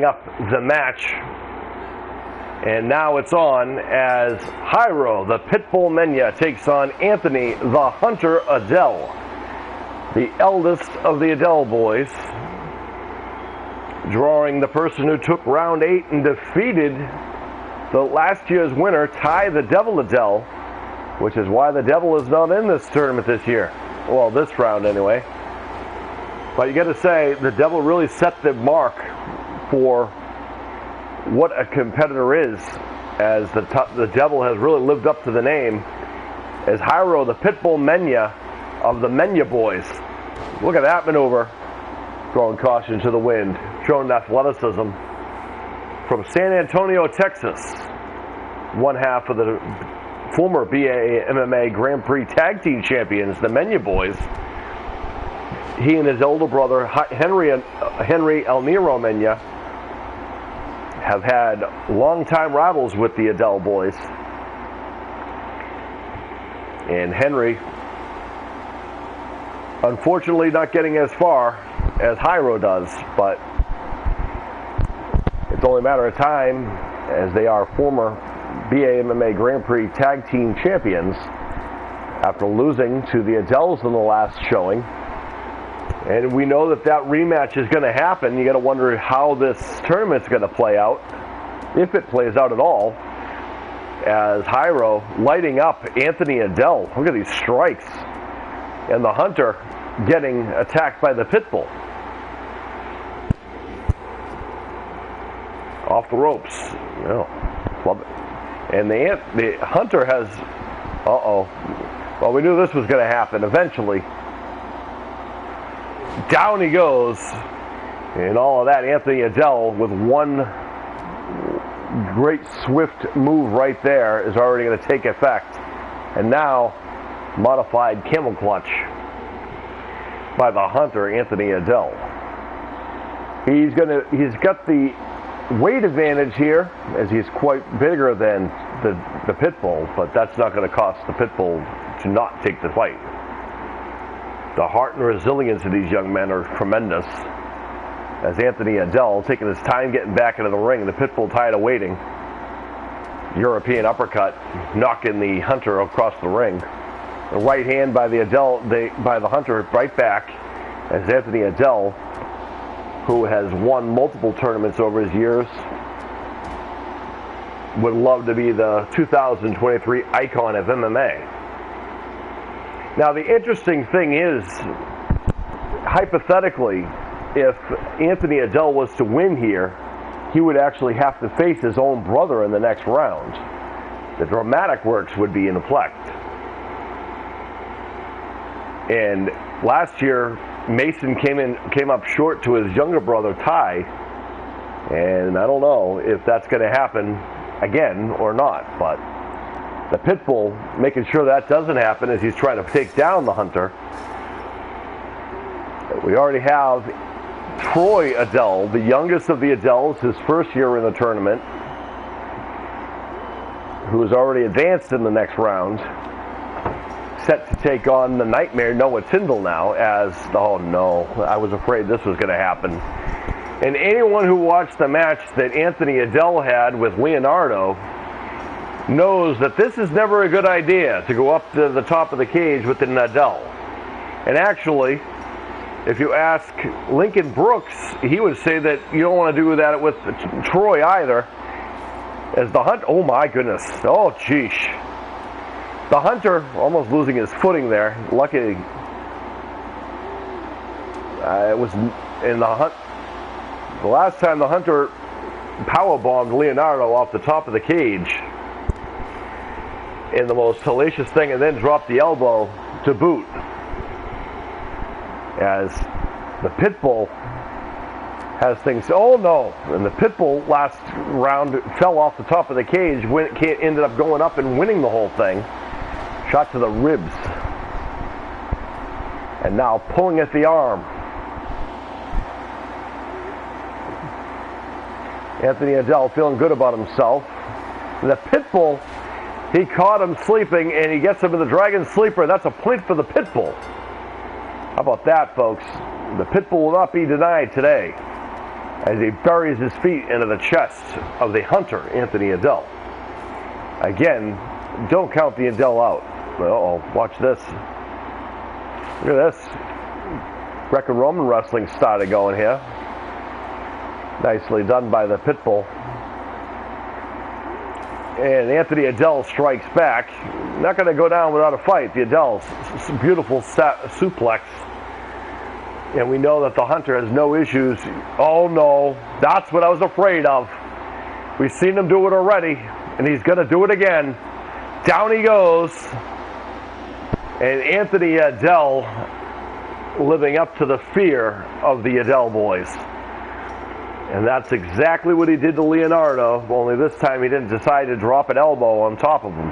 up the match, and now it's on as Hyroe, the Pitbull Mena, takes on Anthony the Hunter Adel, the eldest of the Adel boys, drawing the person who took round 8 and defeated the last year's winner, Ty the Devil Adel, which is why the Devil is not in this tournament this year. Well, this round anyway. But you got to say, the Devil really set the mark for what a competitor is, as the Devil has really lived up to the name as Hyroe, the Pitbull Mena of the Mena boys. Look at that maneuver, throwing caution to the wind, showing athleticism. From San Antonio, Texas, one half of the former BAA MMA Grand Prix Tag Team Champions, the Mena boys. He and his older brother, Henry El Nero Mena, have had long-time rivals with the Adel boys. And Henry, unfortunately, not getting as far as Hyroe does, but it's only a matter of time, as they are former BAA MMA Grand Prix Tag Team Champions after losing to the Adels in the last showing. And we know that that rematch is going to happen. You got to wonder how this tournament's going to play out, if it plays out at all, as Hyroe lighting up Anthony Adel. Look at these strikes. And the Hunter getting attacked by the Pitbull. Off the ropes. Love it. And the Hunter has... Well, we knew this was going to happen eventually. Down he goes, and all of that, Anthony Adel, with one great swift move right there, is already going to take effect. And now, modified camel clutch by the Hunter, Anthony Adel. He's got the weight advantage here, as he's quite bigger than the Pitbull, but that's not going to cost the Pitbull to not take the fight. The heart and resilience of these young men are tremendous. As Anthony Adel taking his time getting back into the ring, the Pitbull tired of waiting. European uppercut, knocking the Hunter across the ring. The right hand by the Hunter right back, as Anthony Adel, who has won multiple tournaments over his years, would love to be the 2023 icon of MMA. Now, the interesting thing is, hypothetically, if Anthony Adel was to win here, he would actually have to face his own brother in the next round. The dramatic works would be in effect. And last year, Mason came up short to his younger brother, Ty, and I don't know if that's going to happen again or not, but the Pitbull making sure that doesn't happen as he's trying to take down the Hunter. We already have Troy Adel, the youngest of the Adels, his first year in the tournament, who has already advanced in the next round, set to take on the Nightmare Noah Tyndall now, as, oh no, I was afraid this was going to happen. And anyone who watched the match that Anthony Adel had with Leonardo knows that this is never a good idea to go up to the top of the cage with an Adel. And actually, if you ask Lincoln Brooks, he would say that you don't want to do that with Troy either. As the Hunter, oh my goodness, oh geesh. The Hunter almost losing his footing there. Lucky it was in the last time the Hunter powerbombed Leonardo off the top of the cage in the most hellacious thing, and then dropped the elbow to boot. As the Pitbull has things, oh no, and the Pitbull last round fell off the top of the cage, ended up going up and winning the whole thing. Shot to the ribs. And now pulling at the arm. Anthony Adel feeling good about himself. The Pitbull, he caught him sleeping, and he gets him in the Dragon Sleeper. That's a point for the Pitbull. How about that, folks? The Pitbull will not be denied today. as he buries his feet into the chest of the hunter, Anthony Adel. Again, don't count the Adel out. Uh-oh, watch this. Look at this. Greco-Roman wrestling started going here. Nicely done by the Pitbull. And Anthony Adel strikes back. Not going to go down without a fight. The Adel's beautiful suplex. And we know that the hunter has no issues. Oh no, that's what I was afraid of. We've seen him do it already, and he's going to do it again. Down he goes. And Anthony Adel living up to the fear of the Adel boys. And that's exactly what he did to Leonardo, only this time he didn't decide to drop an elbow on top of him.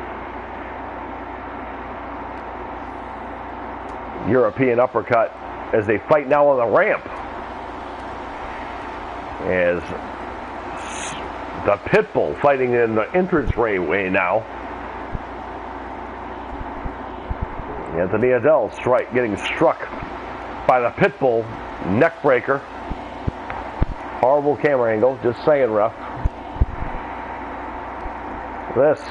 European uppercut as they fight now on the ramp. As the Pitbull fighting in the entrance way now. Anthony Adel getting struck by the Pitbull neck breaker. Horrible camera angle, just saying, ref. This,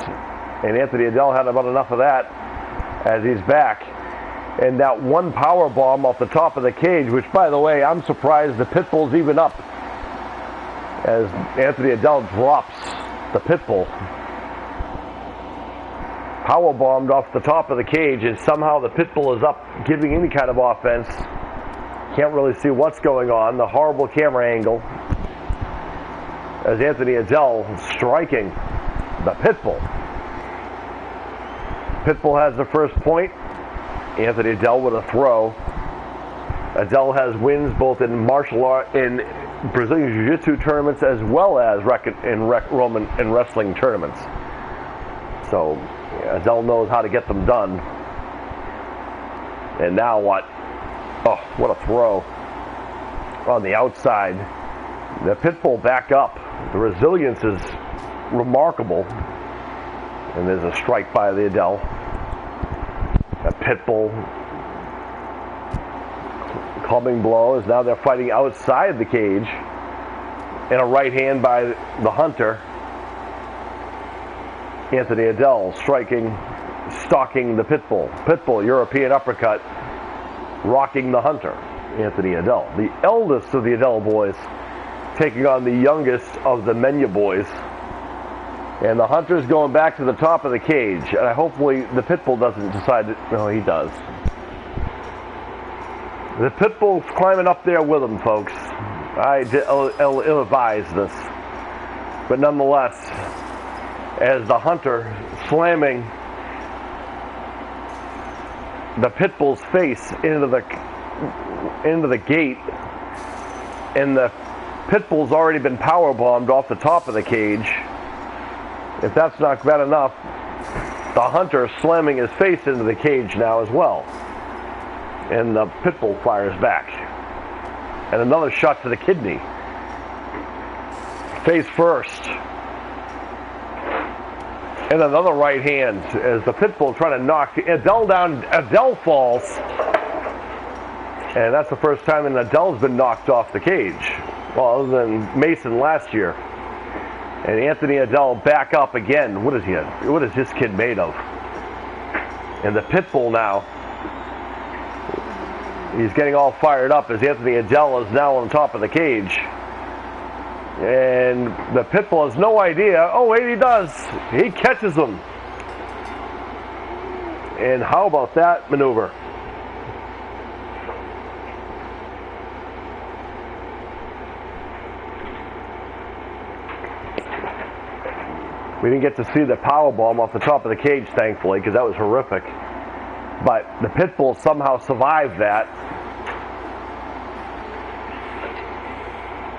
and Anthony Adel had about enough of that as he's back. And that one power bomb off the top of the cage, which, by the way, I'm surprised the Pitbull's even up as Anthony Adel drops the Pitbull. Power bombed off the top of the cage, and somehow the Pitbull is up, giving any kind of offense. Can't really see what's going on. The horrible camera angle as Anthony Adel striking the Pitbull. Pitbull has the first point. Anthony Adel with a throw. Adel has wins both in martial art, in Brazilian Jiu-Jitsu tournaments, as well as Roman and wrestling tournaments. So Adel knows how to get them done. And now what? Oh, what a throw on the outside. The Pitbull back up. The resilience is remarkable. And there's a strike by the Adel. The Pitbull clubbing blow is now they're fighting outside the cage. And a right hand by the hunter. Anthony Adel stalking the Pitbull. Pitbull, European uppercut, rocking the hunter, Anthony Adel. The eldest of the Adel boys taking on the youngest of the Mena boys. And the hunter's going back to the top of the cage. And hopefully the Pitbull doesn't decide to... No, he does. The Pitbull's climbing up there with him, folks. I ill-advised this. But nonetheless, as the hunter slamming the Pitbull's face into the gate, and the Pitbull's already been power bombed off the top of the cage. If that's not bad enough, the hunter slamming his face into the cage now as well. And the Pitbull fires back. And another shot to the kidney. Face first. And another right hand as the Pitbull trying to knock Adel down. Adel falls. And that's the first time that Adel's been knocked off the cage. Well, other than Mason last year. And Anthony Adel back up again. What is this kid made of? And the Pitbull now, he's getting all fired up as Anthony Adel is now on top of the cage. And the Pitbull has no idea. Oh, wait, he does. He catches him. And how about that maneuver? We didn't get to see the power bomb off the top of the cage, thankfully, because that was horrific. But the Pitbull somehow survived that.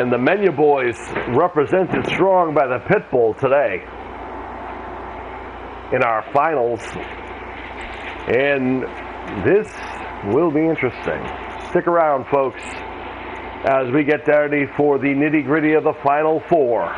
And the Mena boys represented strong by the Pitbull today in our finals. And this will be interesting. Stick around, folks, as we get ready for the nitty-gritty of the Final Four.